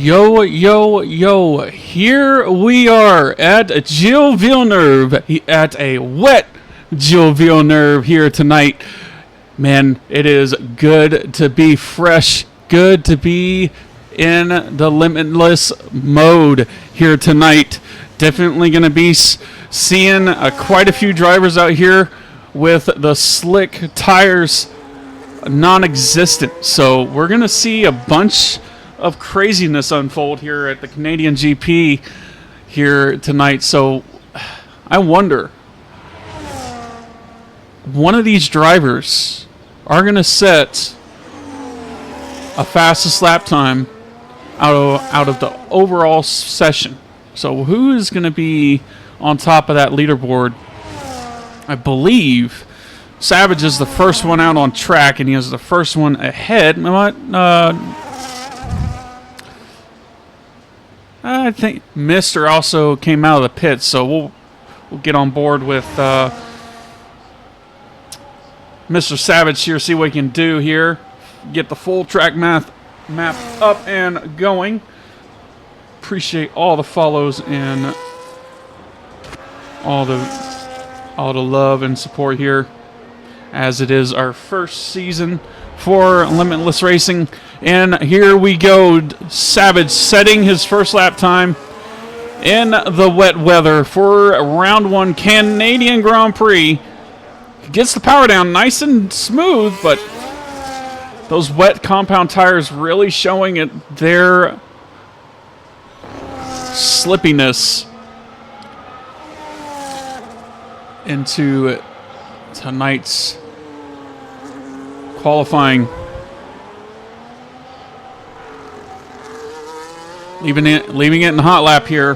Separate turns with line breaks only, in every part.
Yo, yo, yo, here we are at Gilles Villeneuve, at a wet Gilles Villeneuve here tonight. Man, it is good to be fresh, good to be in the limitless mode here tonight. Definitely going to be seeing quite a few drivers out here with the slick tires non-existent. So we're going to see a bunch of craziness unfold here at the Canadian GP here tonight. So I wonder, one of these drivers are going to set a fastest lap time out of the overall session. So who is going to be on top of that leaderboard? I believe Savage is the first one out on track, and he is the first one ahead. I think Mister also came out of the pits, so we'll get on board with Mr. Savage here, see what he can do here, get the full track map up and going. Appreciate all the follows and all the love and support here, as it is our first season for Limitless Racing. And here we go, Savage setting his first lap time in the wet weather for round one Canadian Grand Prix. Gets the power down nice and smooth, but those wet compound tires really showing it their slippiness into tonight's qualifying. Leaving it in the hot lap here.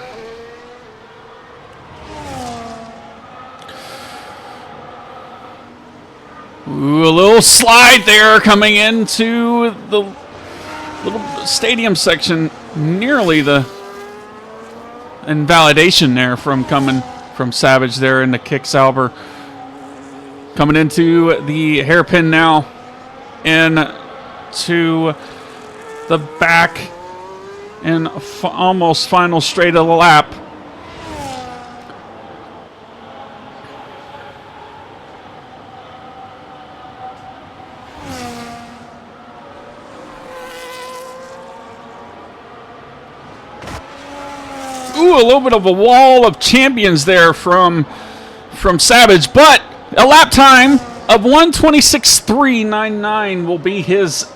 Ooh, a little slide there coming into the little stadium section. Nearly the invalidation there coming from Savage there in the kick salver. Coming into the hairpin now. Into the back and almost final straight of the lap. Ooh, a little bit of a wall of champions there from Savage, but a lap time of 1:26.399 will be his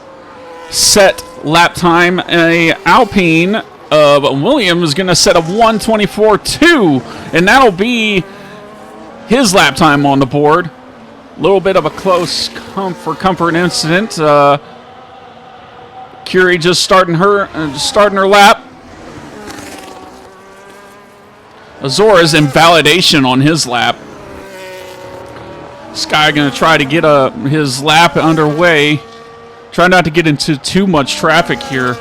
set lap time. A Alpine of Williams is going to set a 1:24.2, and that'll be his lap time on the board. A little bit of a close comfort incident. Curie just starting her lap. Azores in validation on his lap. Sky going to try to get his lap underway. Try not to get into too much traffic here.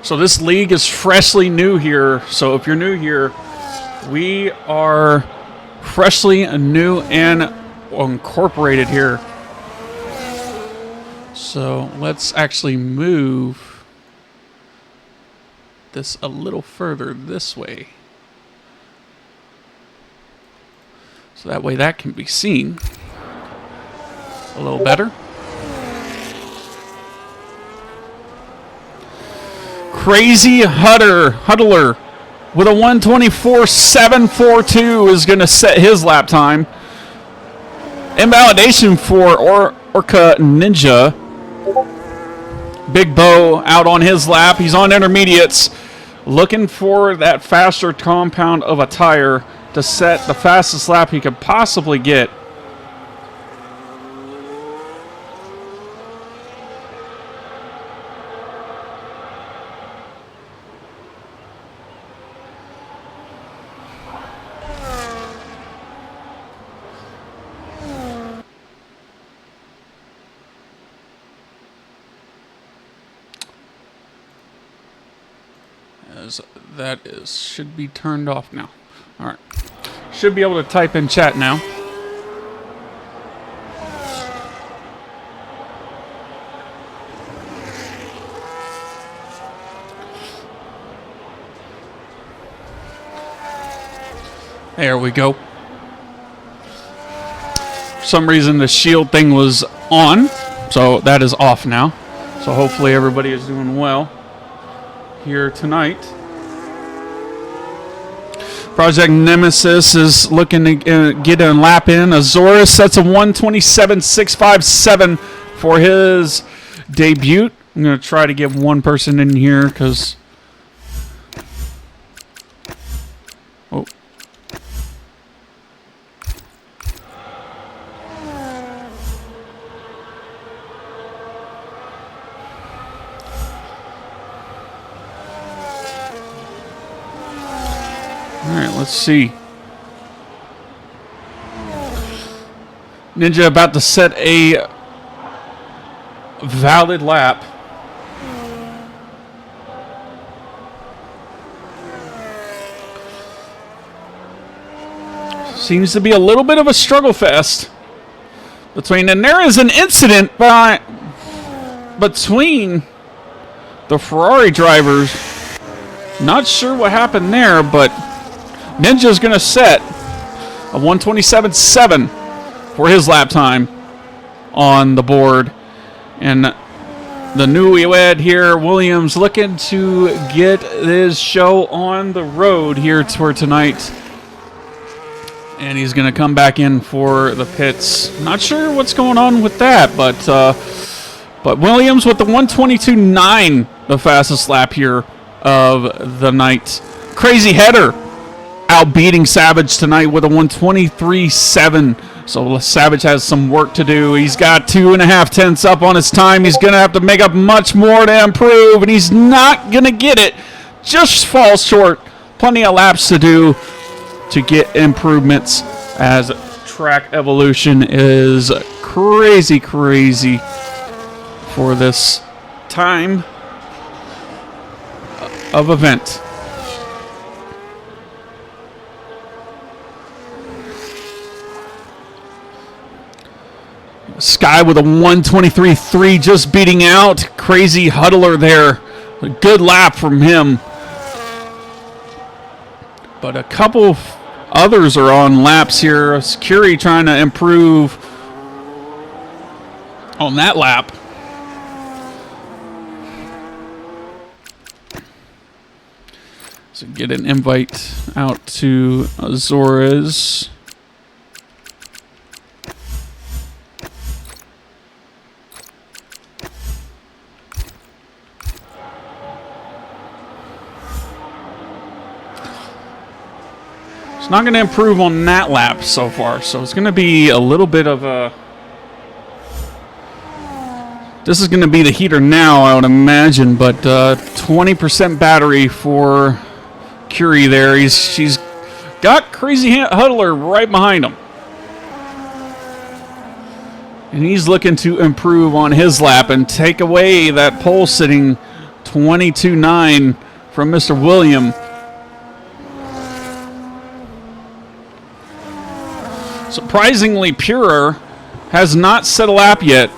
So this league is freshly new here. So if you're new here, we are freshly new and incorporated here. So let's actually move this a little further this way. So that way that can be seen a little better. Crazy Huddler with a 1:24.742 is going to set his lap time. Invalidation for Orca Ninja. Big Bo out on his lap. He's on intermediates, looking for that faster compound of a tire to set the fastest lap he could possibly get. Should be turned off now. All right. Should be able to type in chat now. There we go. For some reason, the shield thing was on, so that is off now. So hopefully everybody is doing well here tonight. Project Nemesis is looking to get a lap in. Azores sets a 1:27.657 for his debut. I'm going to try to get one person in here because... Oh. All right, let's see. Ninja about to set a valid lap. Seems to be a little bit of a struggle fest between, and there is an incident between the Ferrari drivers. Not sure what happened there, but Ninja's going to set a 1:27.7 for his lap time on the board. And the newlywed here, Williams, looking to get his show on the road here for tonight. And he's going to come back in for the pits. Not sure what's going on with that, but Williams with the 1:22.9, the fastest lap here of the night. Crazy Header outbeating Savage tonight with a 1:23.7. So Savage has some work to do. He's got 2.5 tenths up on his time. He's going to have to make up much more to improve, and he's not going to get it. Just falls short. Plenty of laps to do to get improvements, as track evolution is crazy for this time of event. Sky with a 1:23.3, just beating out Crazy Huddler there. A good lap from him. But a couple others are on laps here. Curie trying to improve on that lap. So get an invite out to Azores. Not going to improve on that lap so far, so it's going to be a little bit of a... This is going to be the heater now, I would imagine, but 20% battery for Curie there. She's got Crazy Huddler right behind him. And he's looking to improve on his lap and take away that pole sitting 22.9 from Mr. William. Surprisingly, Purer has not set a lap yet.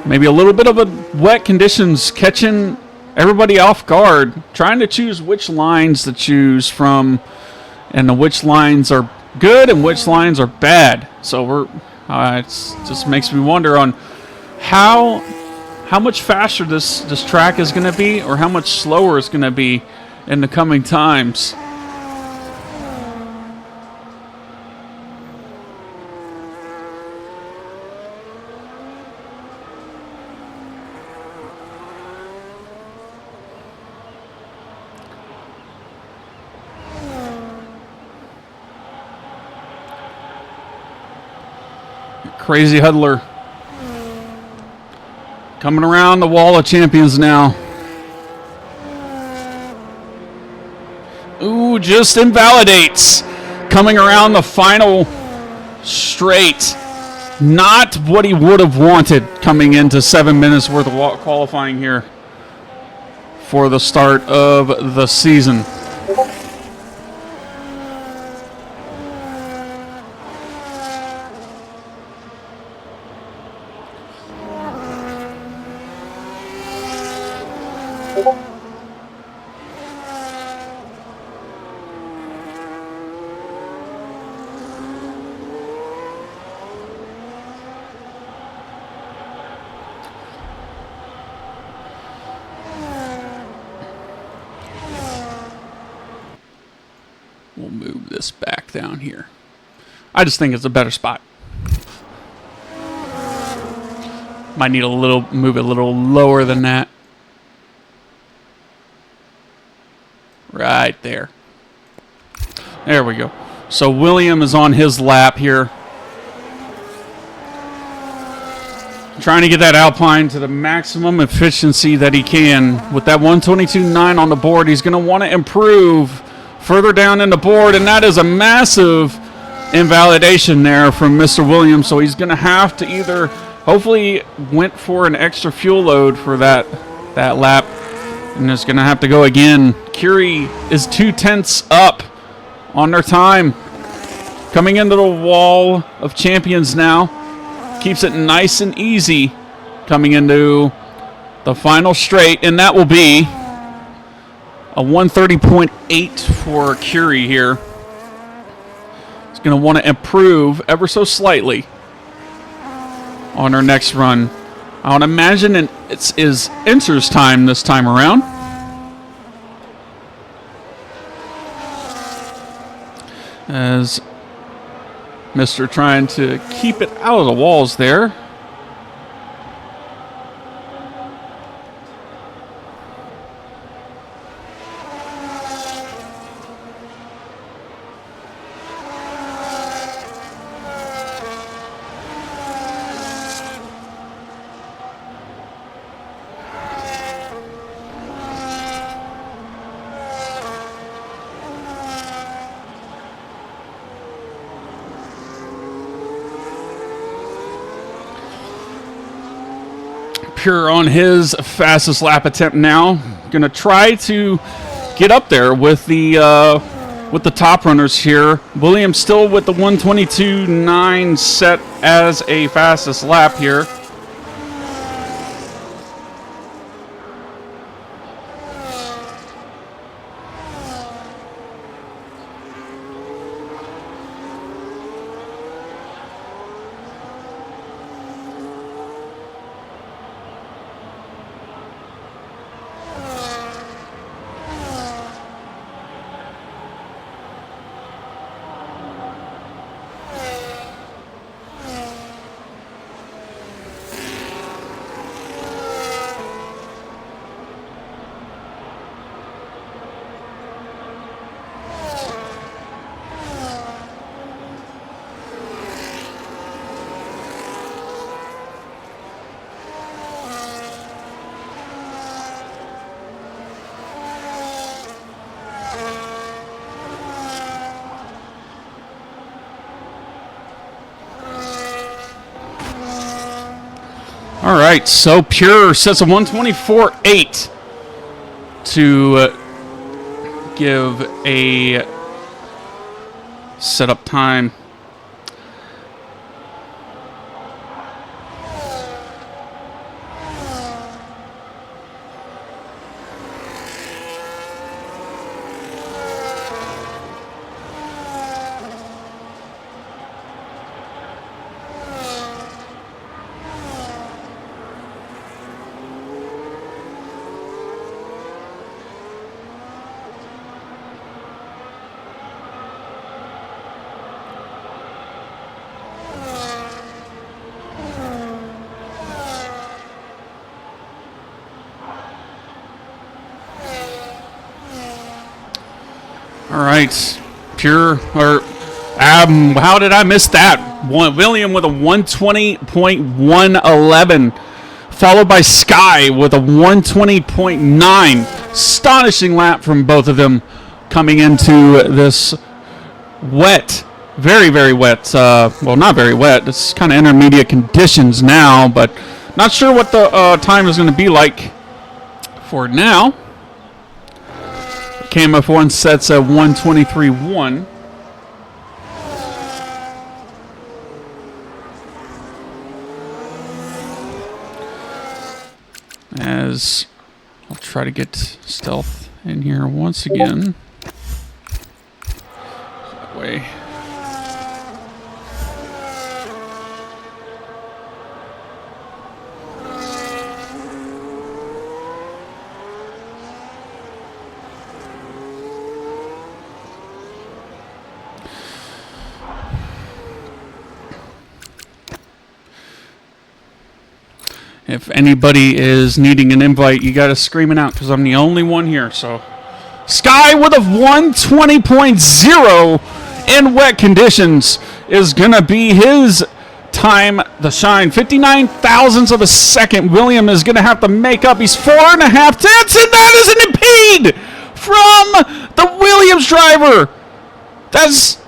Maybe a little bit of a wet conditions catching everybody off guard, trying to choose which lines to choose from, and which lines are good and which lines are bad. So it just makes me wonder on how much faster this track is going to be, or how much slower it's going to be in the coming times. Crazy Huddler coming around the wall of champions now. Ooh, just invalidates. Coming around the final straight. Not what he would have wanted coming into 7 minutes worth of qualifying here for the start of the season. move this back down here. I just think it's a better spot. Might need move it a little lower than that. Right there. There we go. So William is on his lap here. Trying to get that Alpine to the maximum efficiency that he can. With that 122.9 on the board, he's going to want to improve further down in the board, and that is a massive invalidation there from Mr. Williams. So he's going to have to either, hopefully went for an extra fuel load for that lap, and is going to have to go again. Curie is 2/10 up on their time. Coming into the wall of champions now. Keeps it nice and easy coming into the final straight, and that will be a 130.8 for Curie here. He's going to want to improve ever so slightly on our next run. I would imagine it's his enters time this time around. As Mr. trying to keep it out of the walls there. Pure on his fastest lap attempt now. Going to try to get up there with the top runners here. Williams still with the 122.9 set as a fastest lap here. All right, so Pure sets a 124.8 to give a setup time. All right, Pure, or how did I miss that? William with a 120.111, followed by Sky with a 120.9. Astonishing lap from both of them coming into this wet, very, very wet. Well, not very wet. It's kind of intermediate conditions now, but not sure what the time is going to be like for now. KMF1 sets a 123.1. As I'll try to get stealth in here once again. That way. If anybody is needing an invite, you got to scream it out because I'm the only one here. So, Sky with a 120.0 in wet conditions is going to be his time to shine. 59 thousandths of a second. William is going to have to make up. He's 4.5 tenths, and that is an impede from the Williams driver. That's...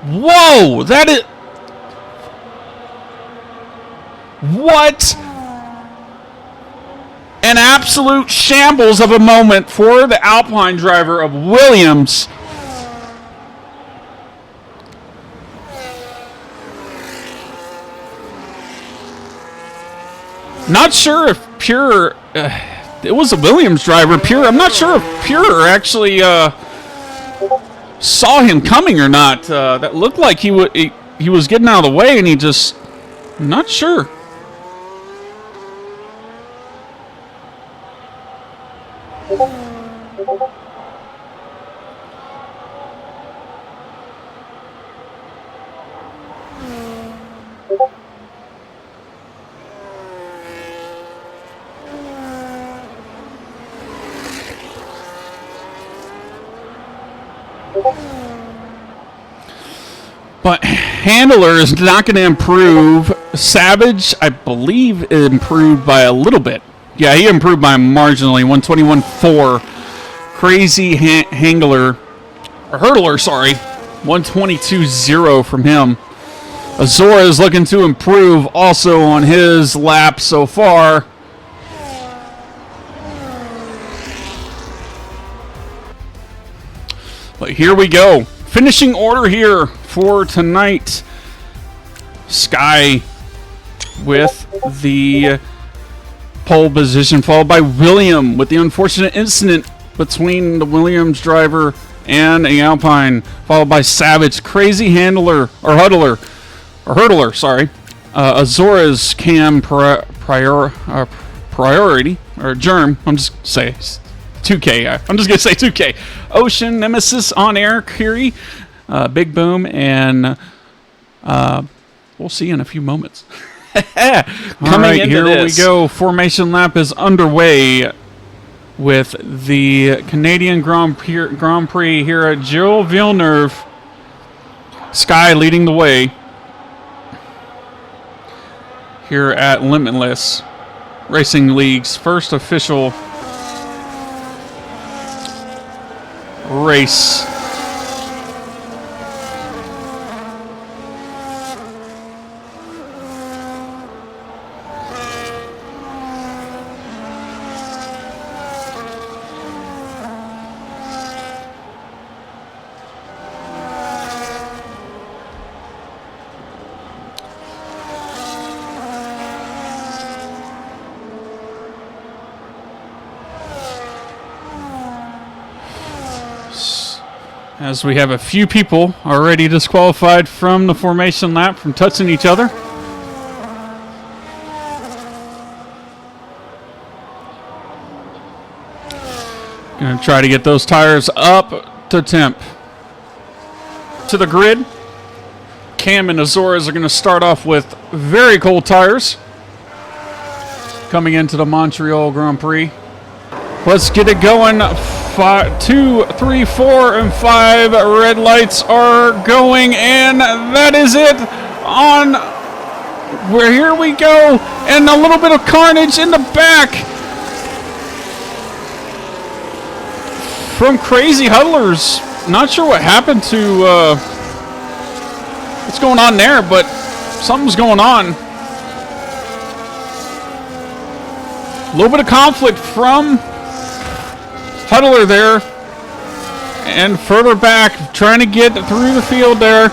Whoa! That is... What? An absolute shambles of a moment for the Alpine driver of Williams. Not sure if Pure... it was a Williams driver, Pure. I'm not sure if Pure actually saw him coming or not. That looked like he was getting out of the way, and he just... I'm not sure. But Handler is not going to improve. Savage, I believe, improved by a little bit. Yeah, he improved by marginally, 121.4. Crazy Hangler, or Hurdler, sorry, 122.0 from him. Azora is looking to improve also on his lap so far. But here we go. Finishing order here for tonight. Sky with the pole position, followed by William with the unfortunate incident between the Williams driver and a Alpine, followed by Savage, Crazy Handler, or Hurdler, sorry. Azora's Cam Priority, or Germ, I'm just saying 2K, I'm just going to say 2K. Ocean, Nemesis, On Air, Curie, Big Boom, and we'll see in a few moments. Coming into here this. We go. Formation lap is underway with the Canadian Grand Prix here at Gilles Villeneuve. Sky leading the way here at Limitless Racing League's first official race. As we have a few people already disqualified from the formation lap from touching each other. Gonna try to get those tires up to temp. To the grid. Cam and Azores are gonna start off with very cold tires. Coming into the Montreal Grand Prix. Let's get it going. 2, 3, 4, and 5 red lights are going, and that is it. Here we go, and a little bit of carnage in the back from Crazy Huddlers. Not sure what happened to what's going on there, but something's going on. A little bit of conflict from Huddler there, and further back, trying to get through the field there.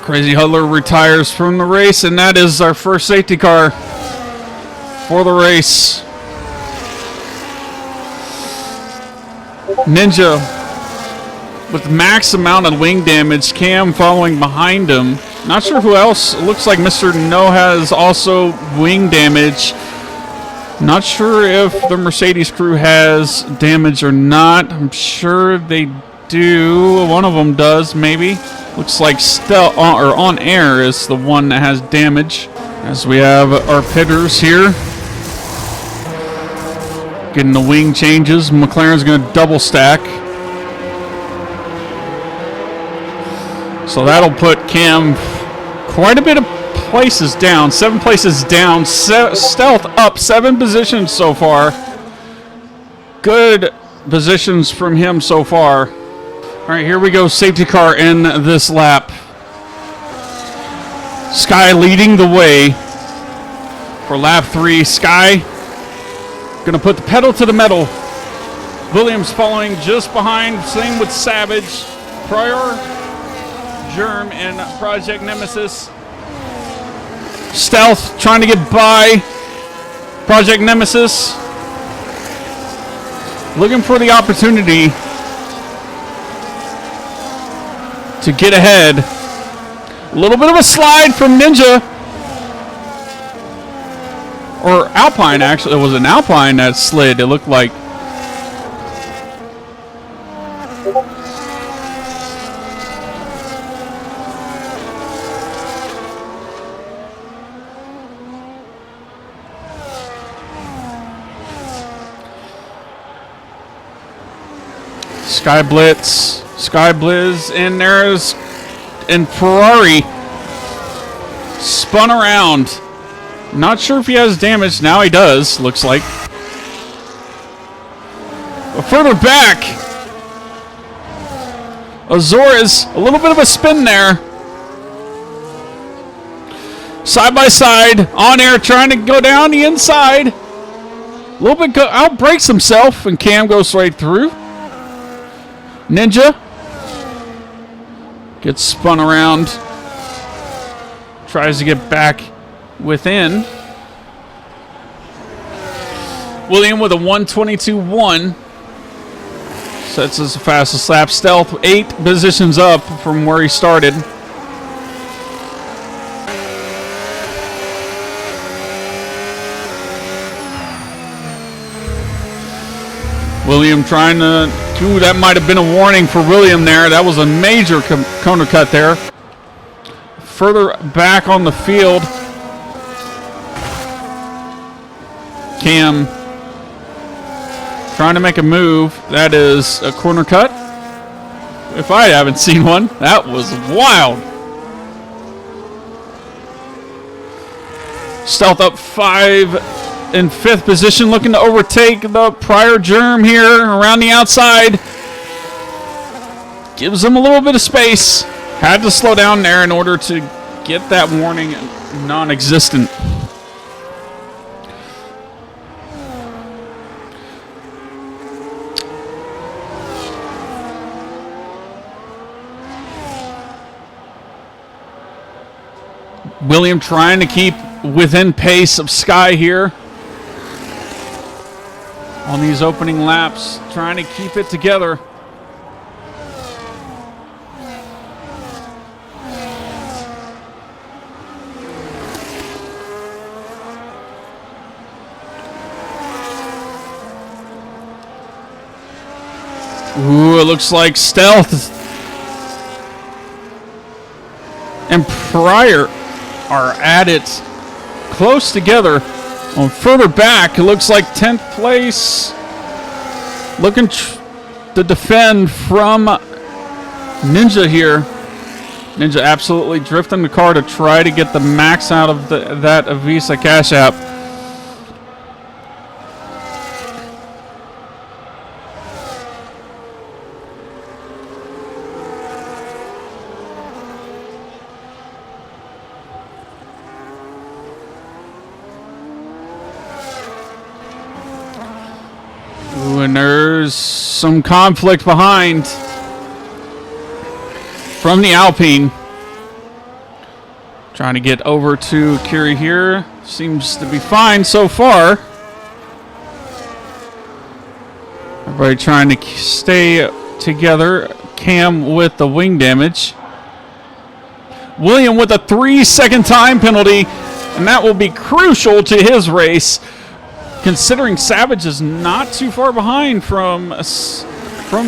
Crazy Huddler retires from the race, and that is our first safety car for the race. Ninja with max amount of wing damage. Cam following behind him. Not sure who else. It looks like Mr. No has also wing damage. Not sure if the Mercedes crew has damage or not. I'm sure they do. One of them does, maybe. Looks like on air is the one that has damage. As we have our pitters here. Getting the wing changes. McLaren's going to double stack. So that'll put Cam quite a bit of places down. 7 places down. Stealth up 7 positions so far. Good positions from him so far. All right, here we go. Safety car in this lap. Sky leading the way for lap 3. Sky going to put the pedal to the metal. Williams following just behind. Same with Savage. Pryor, Germ, and Project Nemesis. Stealth trying to get by Project Nemesis. Looking for the opportunity to get ahead. A little bit of a slide from Ninja. Or Alpine, actually. It was an Alpine that slid, it looked like. Sky Blizz, and there's Ferrari spun around. Not sure if he has damage. Now he does, looks like. But further back, Azores, a little bit of a spin there. Side by side, on air, trying to go down the inside. A little bit outbrakes himself, and Cam goes right through. Ninja gets spun around, tries to get back within. William with a 1:22.1 sets us the fastest lap. Stealth 8 positions up from where he started. William trying to... Ooh, that might have been a warning for William there. That was a major corner cut there. Further back on the field, Cam trying to make a move. That is a corner cut. If I haven't seen one, that was wild. Stealth up 5 in 5th position, looking to overtake the Pryor Germ here around the outside. Gives him a little bit of space. Had to slow down there in order to get that warning non-existent. William trying to keep within pace of Sky here on these opening laps, trying to keep it together. Ooh, it looks like Stealth and Pryor are at it close together. On further back, it looks like 10th place. Looking to defend from Ninja here. Ninja absolutely drifting the car to try to get the max out of that Avisa Cash App. And there's some conflict behind from the Alpine. Trying to get over to Curie here. Seems to be fine so far. Everybody trying to stay together. Cam with the wing damage. William with a 3-second time penalty. And that will be crucial to his race. considering Savage is not too far behind from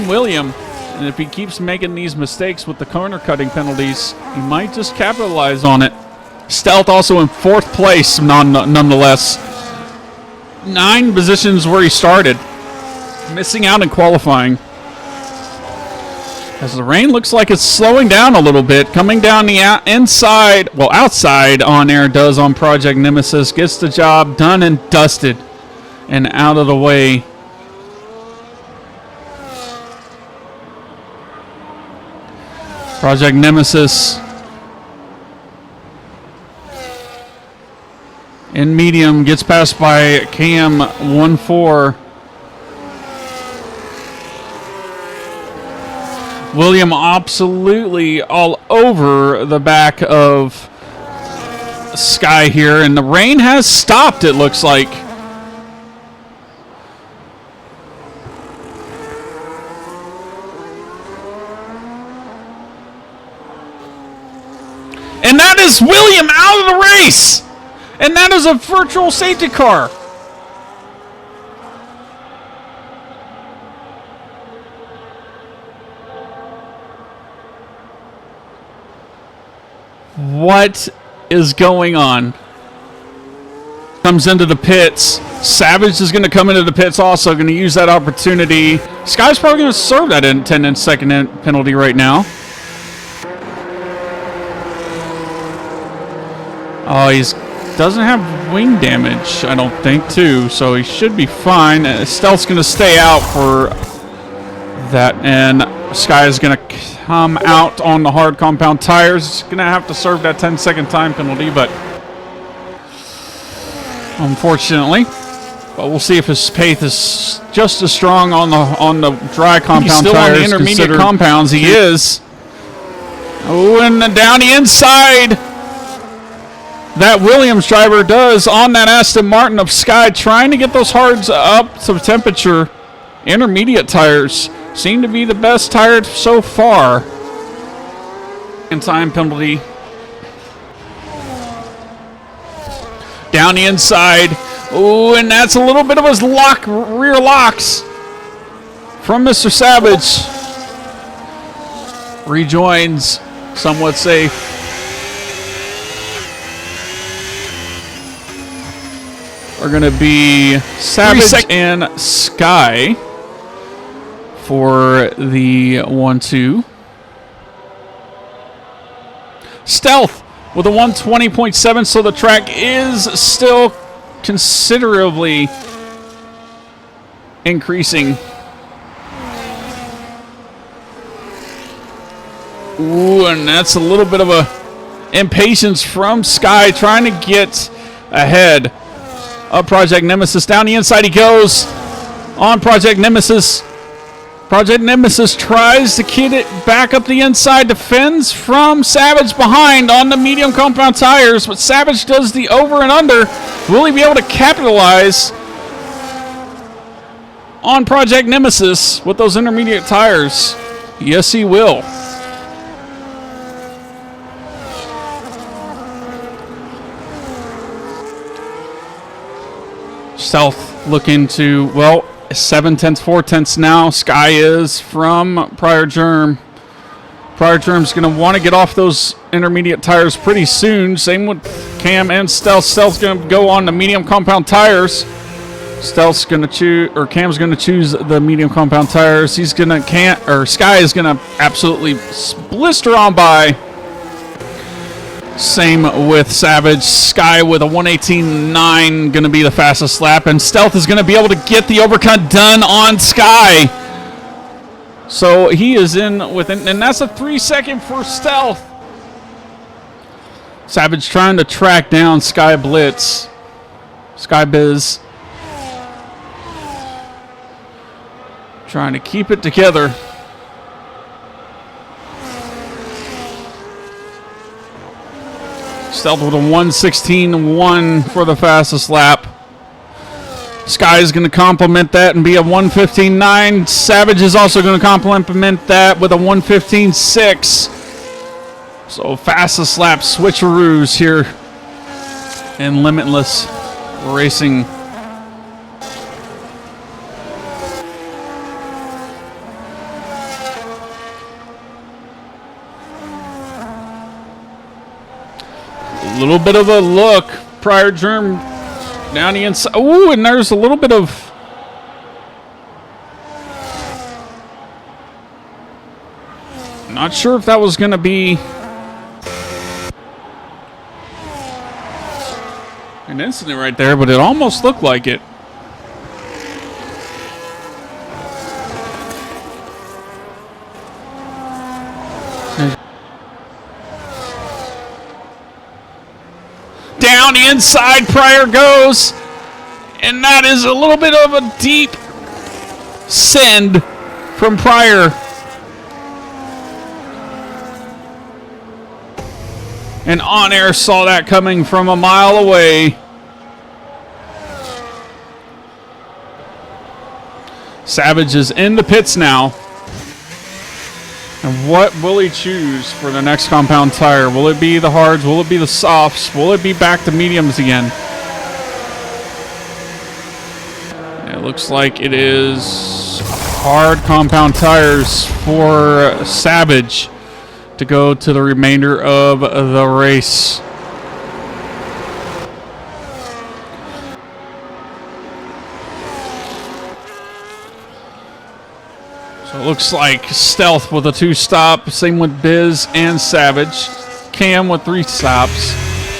William. And if he keeps making these mistakes with the corner cutting penalties, he might just capitalize on it. Stealth also in 4th place, nonetheless. 9 positions where he started. Missing out in qualifying. As the rain looks like it's slowing down a little bit. Coming down the inside, well, outside on air does on Project Nemesis. Gets the job done and dusted. And out of the way. Project Nemesis in medium gets passed by Cam 1-4. William absolutely all over the back of Sky here, and the rain has stopped, it looks like. And that is William out of the race! And that is a virtual safety car. What is going on? Comes into the pits. Savage is going to come into the pits also. Going to use that opportunity. Sky's probably going to serve that 10-second penalty right now. Oh, he doesn't have wing damage, I don't think, too. So he should be fine. Stealth's going to stay out for that. And Sky is going to come out on the hard compound tires. He's going to have to serve that 10-second time penalty, but unfortunately. But we'll see if his pace is just as strong on the dry compound
He's still
tires.
on the intermediate
Compounds, he is. Oh, and down the inside. That Williams driver does on that Aston Martin of Sky, trying to get those hards up to temperature. Intermediate tires seem to be the best tire so far. And time penalty. Down the inside. Oh, and that's a little bit of his rear locks from Mr. Savage. Rejoins, somewhat safe. Are going to be Savage and Sky for the 1-2. Stealth with a 120.7, so the track is still considerably increasing. Ooh, and that's a little bit of a impatience from Sky trying to get ahead of Project Nemesis. Down the inside he goes on Project Nemesis. Project Nemesis tries to get it back up the inside, defends from Savage behind on the medium compound tires, but Savage does the over and under. Will he be able to capitalize on Project Nemesis with those intermediate tires? Yes, he will. Stealth looking to, well, 7/10, 4/10 now. Sky is from Prior Germ. Prior Germ's going to want to get off those intermediate tires pretty soon. Same with Cam and Stealth. Stealth's going to go on the medium compound tires. Stealth's going to choose, or Cam's going to choose the medium compound tires. He's going to, Sky is going to absolutely blister on by. Same with Savage. Sky with a 118.9 going to be the fastest lap, and Stealth is going to be able to get the overcut done on Sky. So he is in within, and that's a 3-second for Stealth. Savage trying to track down Sky Blitz. Sky Biz trying to keep it together. Stealth with a 116.1 for the fastest lap. Sky is going to complement that and be a 115.9. Savage is also going to complement that with a 115.6. So fastest lap switcheroos here in Limitless Racing. A little bit of a look. Prior germ down the inside. Ooh, and there's a little bit of... Not sure if that was going to be an incident right there, but it almost looked like it. Down the inside, Pryor goes. And that is a little bit of a deep send from Pryor. And On Air saw that coming from a mile away. Savage is in the pits now. And what will he choose for the next compound tire? Will it be the hards? Will it be the softs? Will it be back to mediums again? It looks like it is hard compound tires for Savage to go to the remainder of the race. So it looks like Stealth with a 2-stop, same with Biz and Savage. Cam with 3 stops,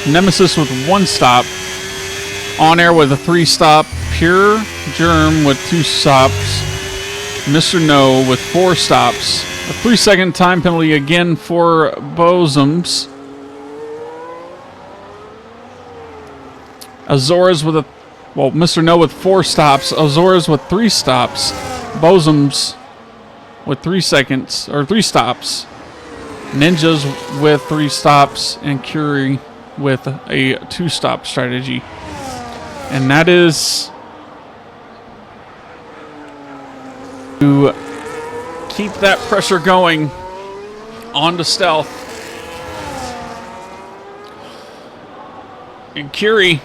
Nemesis with 1 stop, On Air with a 3-stop, Pure Germ with 2 stops, Mr. No with 4 stops. A 3-second time penalty again for Bosoms. Azores with Mr. No with 4 stops. Azores with 3 stops. Bosoms with 3 seconds, or 3 stops. Ninjas with 3 stops. And Curie with a 2-stop strategy. And that is to keep that pressure going on to Stealth. And Curie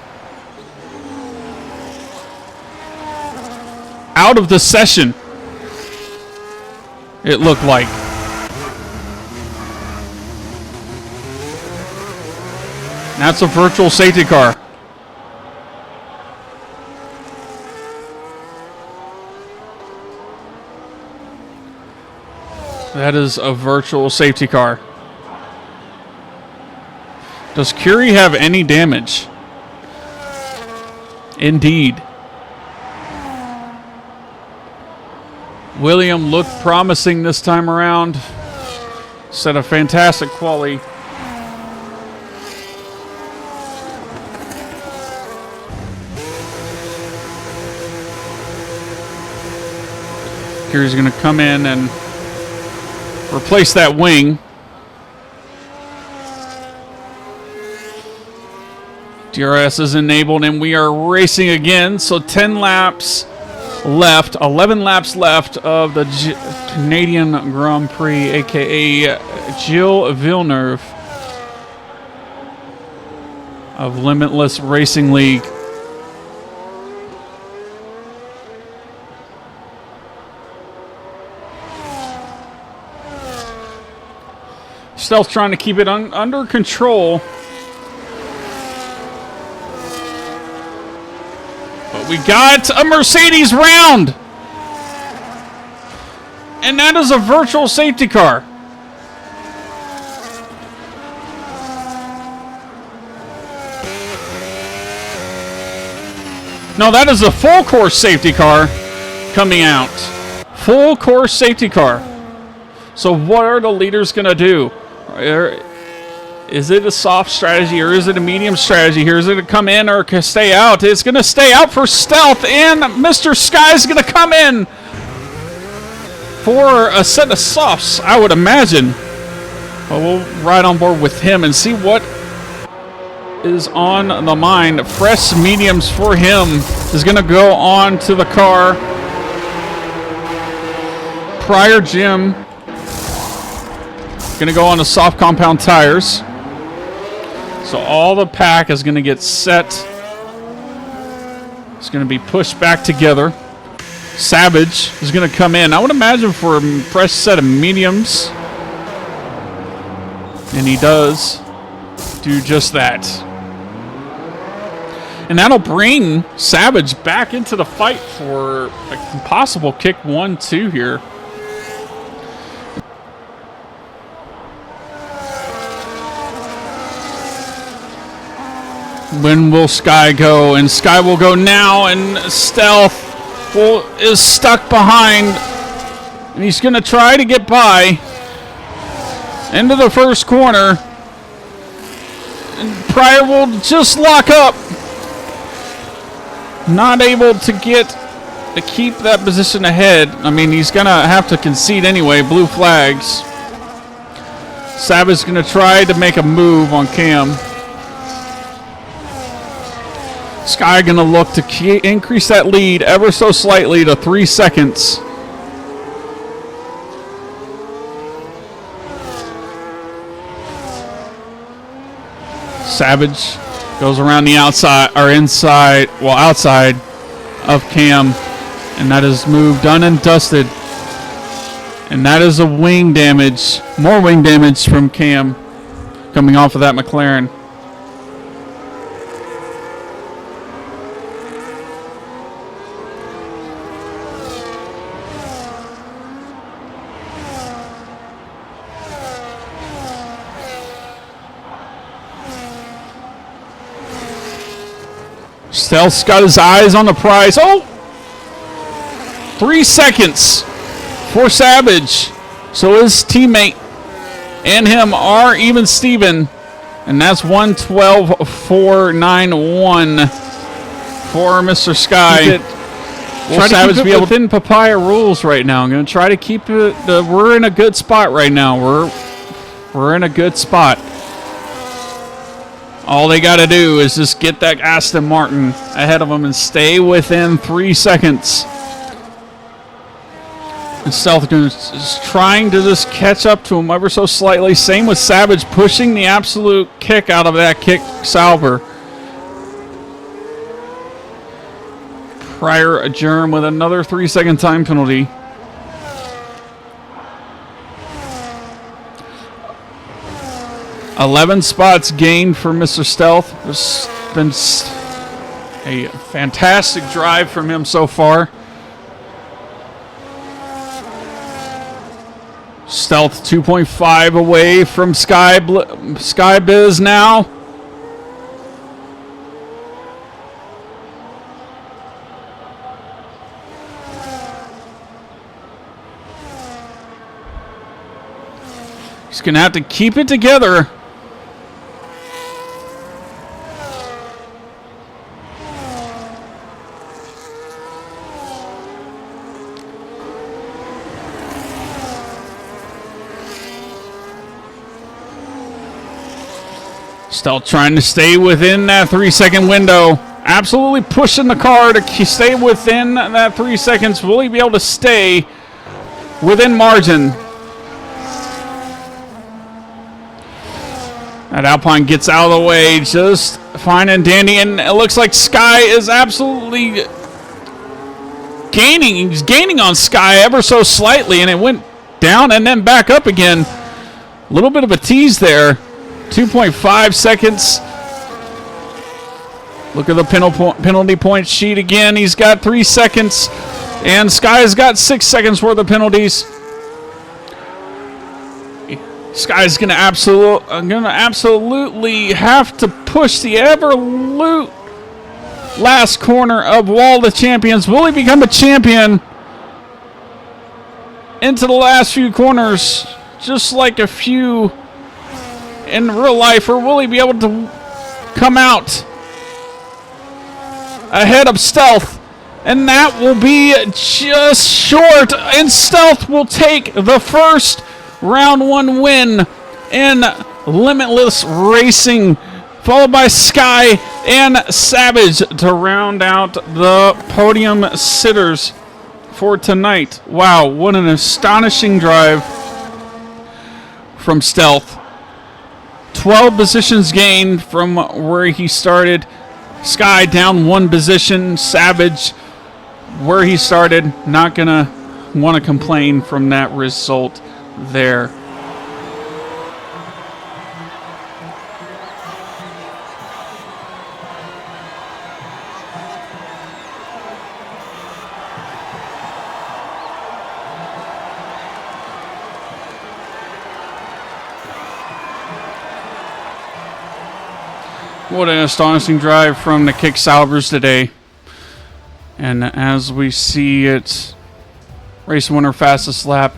out of the session, it looked like. That's a virtual safety car. That is a virtual safety car. Does Curie have any damage? Indeed. William looked promising this time around. Set a fantastic quali. Curie's going to come in and replace that wing. DRS is enabled and we are racing again. So 10 laps left, 11 laps left of the Canadian Grand Prix, aka Gilles Villeneuve of Limitless Racing League. Stealth trying to keep it under control. But we got a Mercedes round. And that is a virtual safety car. No, that is a full course safety car coming out. Full course safety car. So what are the leaders going to do? Is it a soft strategy or is it a medium strategy here? Is it to come in or stay out? It's going to stay out for Stealth, and Mr. Sky is going to come in for a set of softs, I would imagine. But we'll ride on board with him and see what is on the mind. Fresh mediums for him is going to go on to the car. Prior Jim going to go on to soft compound tires. So all the pack is going to get set. It's going to be pushed back together. Savage is going to come in, I would imagine, for a fresh set of mediums. And he does. do just that. And that'll bring Savage back into the fight for a possible kick 1-2 here. When will Sky go? And Sky will go now, and Stealth is stuck behind. And he's going to try to get by into the first corner. And Pryor will just lock up. Not able to keep that position ahead. I mean, he's going to have to concede anyway. Blue flags. Savage is going to try to make a move on Cam. Sky going to look to increase that lead ever so slightly to 3 seconds. Savage goes around the outside, or inside, well, outside of Cam. And that is move done and dusted. And that is a wing damage. More wing damage from Cam coming off of that McLaren. Stealth's got his eyes on the prize. Oh! 3 seconds for Savage. So his teammate and him are even Steven. And that's 1:12.491 for Mr. Sky. Will Savage be able within Papaya rules right now? I'm going to try to keep it. We're in a good spot right now. We're in a good spot. All they got to do is just get that Aston Martin ahead of them and stay within 3 seconds. And Stealth is trying to just catch up to him ever so slightly. Same with Savage pushing the absolute kick out of that kick salver. Pryor adjourn with another 3-second time penalty. $11 spots gained for Mr. Stealth. It's been a fantastic drive from him so far. Stealth 2.5 away from Sky Biz now. He's going to have to keep it together. Still trying to stay within that 3-second window. Absolutely pushing the car to stay within that 3 seconds. Will he be able to stay within margin? That Alpine gets out of the way just fine and dandy. And it looks like Sky is absolutely gaining. He's gaining on Sky ever so slightly. And it went down and then back up again. A little bit of a tease there. 2.5 seconds. Look at the penalty point sheet again. He's got 3 seconds. And Sky's got 6 seconds worth of penalties. Sky's going to absolutely have to push the last corner of Wall of Champions. Will he become a champion into the last few corners, just like a few in real life, or will he be able to come out ahead of Stealth? And that will be just short, and Stealth will take the first round 1 win in Limitless Racing, followed by Sky and Savage to round out the podium sitters for tonight. Wow, what an astonishing drive from Stealth. 12 positions gained from where he started. Sky down 1 position. Savage where he started. Not going to want to complain from that result there. What an astonishing drive from the Kick Salvers today. And as we see it, race winner fastest lap.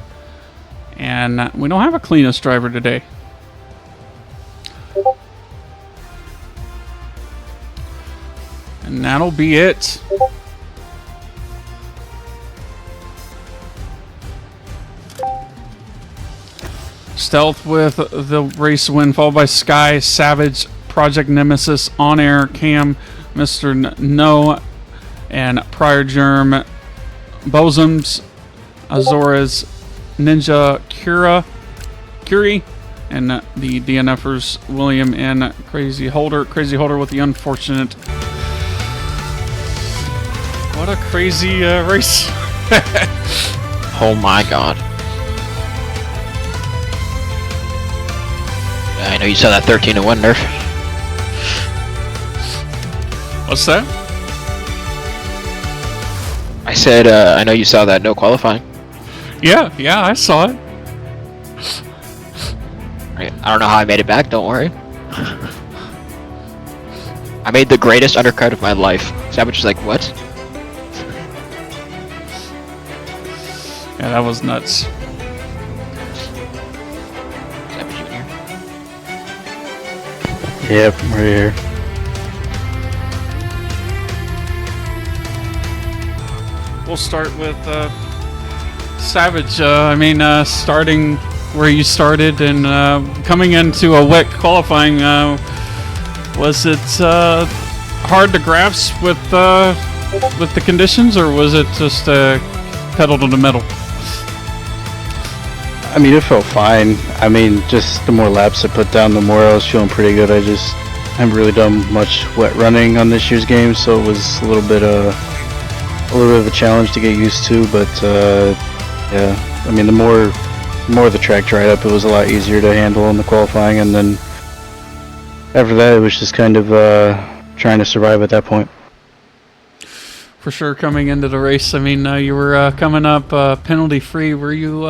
And we don't have a cleanest driver today. And that'll be it. Stealth with the race win, followed by Sky, Savage, Project Nemesis, On Air, Cam, Mr. No, and Prior Germ, Bosoms, Azores, Ninja, Curie, and the DNFers, William and Crazy Holder. Crazy Holder with the unfortunate. What a crazy race.
Oh my god. I know you saw that 13-1 nerf.
What's that?
I said, I know you saw that no qualifying.
Yeah, I saw it.
I don't know how I made it back, don't worry. I made the greatest undercut of my life. Savage was like, what?
Yeah, that was nuts.
Savage Jr.
Yep, we're here.
We'll start with Savage. Starting where you started and coming into a wet qualifying, was it hard to grasp with the conditions, or was it just pedal to the metal?
I mean, it felt fine. I mean, just the more laps I put down, the more I was feeling pretty good. I just haven't really done much wet running on this year's game, so it was a little bit of a challenge to get used to. But yeah, I mean, the more the track dried up, it was a lot easier to handle in the qualifying, and then after that, it was just kind of trying to survive at that point.
For sure, coming into the race, I mean, you were coming up penalty free. Were you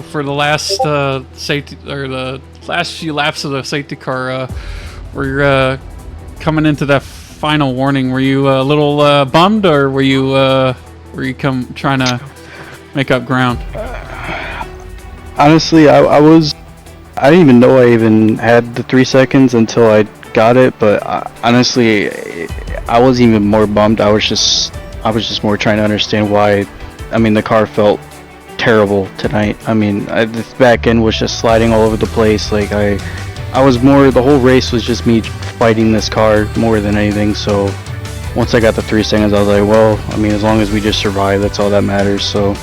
for the last safety, or the last few laps of the safety car? Were you coming into that final warning? Were you a little bummed, or were you trying to make up ground?
Honestly, I didn't even know I even had the 3 seconds until I got it. But honestly, I was even more bummed. I was just more trying to understand why. I mean, the car felt terrible tonight. I mean, the back end was just sliding all over the place. Like the whole race was just me fighting this car more than anything. So once I got the 3 seconds, I was like, well, I mean, as long as we just survive, that's all that matters. So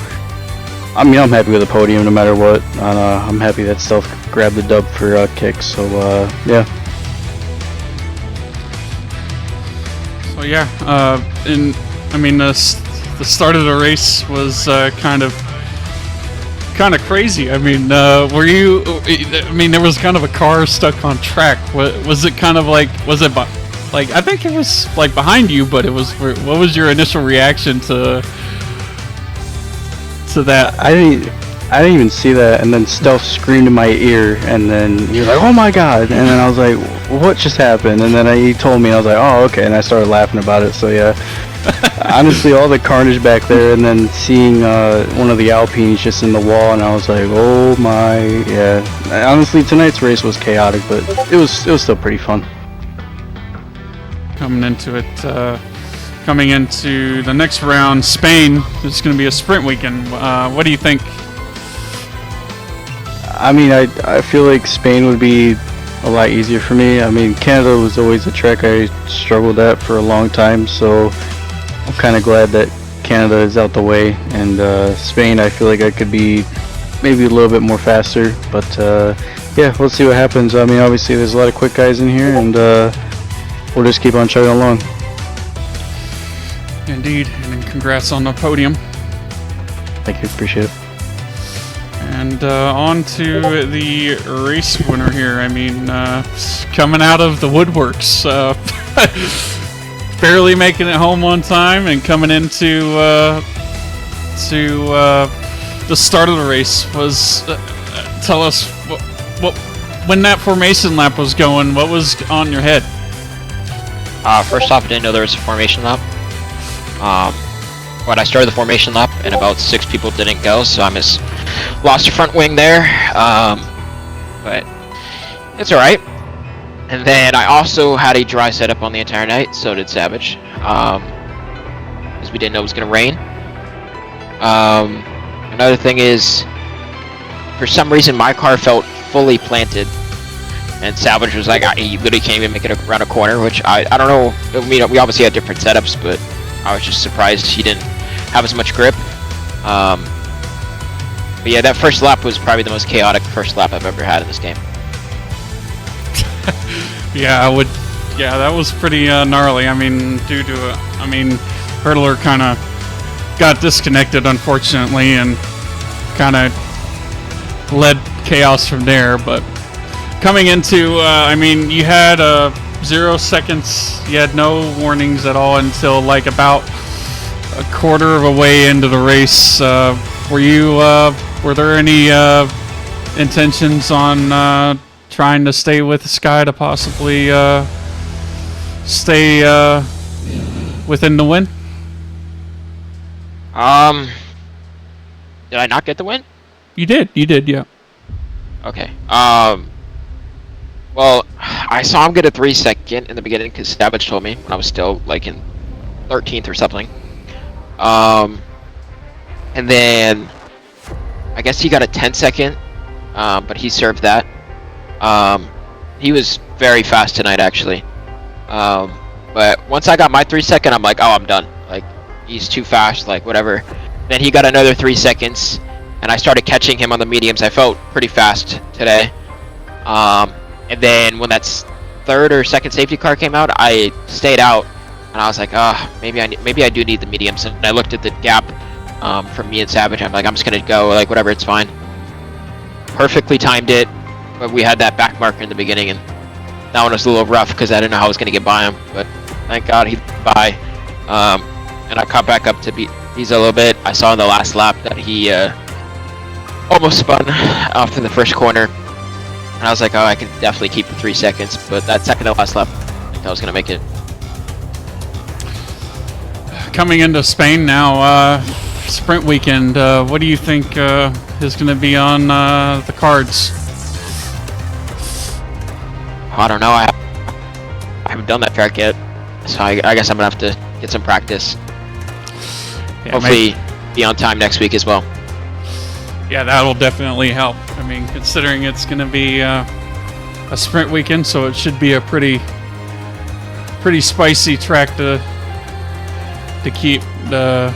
I mean, I'm happy with the podium no matter what. I'm happy that Stealth grabbed the dub for Kicks. So yeah.
So yeah, I mean, the start of the race was kind of crazy. I mean, were you? I mean, there was kind of a car stuck on track. Was it kind of like? Was it like? I think it was like behind you, but it was. What was your initial reaction to that?
I didn't even see that, and then Stealth screamed in my ear, and then he was like, "Oh my god!" And then I was like, "What just happened?" And then he told me, and I was like, "Oh, okay," and I started laughing about it. So yeah. Honestly, all the carnage back there, and then seeing one of the Alpines just in the wall, and I was like, oh my, yeah. Honestly, tonight's race was chaotic, but it was still pretty fun.
Coming into the next round, Spain. It's going to be a sprint weekend. What do you think?
I mean, I feel like Spain would be a lot easier for me. I mean, Canada was always a track I struggled at for a long time, so I'm kind of glad that Canada is out the way, and Spain, I feel like I could be maybe a little bit more faster, but yeah, we'll see what happens. I mean, obviously there's a lot of quick guys in here, and we'll just keep on chugging along.
Indeed, and congrats on the podium.
Thank you, appreciate it.
And on to the race winner here. I mean, coming out of the woodworks, barely making it home on time, and coming into the start of the race was. Tell us what when that formation lap was going. What was on your head?
First off, I didn't know there was a formation lap. When I started the formation lap, and about 6 people didn't go, so I lost a front wing there. But it's alright. And then I also had a dry setup on the entire night, so did Savage. Because we didn't know it was going to rain. Another thing is, for some reason my car felt fully planted. And Savage was like, you literally can't even make it around a corner, which I don't know. I mean, we obviously had different setups, but I was just surprised he didn't have as much grip. But yeah, that first lap was probably the most chaotic first lap I've ever had in this game.
Yeah, that was pretty gnarly. I mean, Hurdler kind of got disconnected, unfortunately, and kind of led chaos from there. But coming into, you had 0 seconds. You had no warnings at all until like about a quarter of a way into the race. Were there any intentions on trying to stay with Sky to possibly stay within the win?
Did I not get the win?
You did, yeah.
Okay. Well, I saw him get a 3-second in the beginning because Savage told me when I was still like in 13th or something. And then I guess he got a 10-second, but he served that. He was very fast tonight, actually. But once I got my 3-second, I'm like, oh, I'm done. Like, he's too fast, like, whatever. Then he got another 3 seconds, and I started catching him on the mediums. I felt pretty fast today. And then when that third or second safety car came out, I stayed out, and I was like, maybe I do need the mediums. And I looked at the gap from me and Savage. I'm like, I'm just gonna go, like, whatever, it's fine. Perfectly timed it, but we had that back marker in the beginning, and that one was a little rough because I didn't know how I was gonna get by him. But thank God he by. And I caught back up to beat Visa a little bit. I saw in the last lap that he almost spun off in the first corner. And I was like, oh, I can definitely keep the 3 seconds. But that second to last lap, I think I was going to make it.
Coming into Spain now, sprint weekend, what do you think is going to be on the cards?
I don't know. I haven't done that track yet. So I guess I'm going to have to get some practice. Yeah, hopefully be on time next week as well.
Yeah, that'll definitely help. I mean, considering it's going to be a sprint weekend, so it should be a pretty spicy track to keep the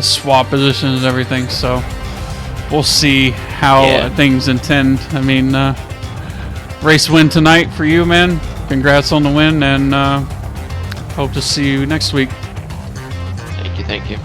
swap positions and everything. So we'll see how things intend. I mean, race win tonight for you, man. Congrats on the win, and hope to see you next week.
Thank you.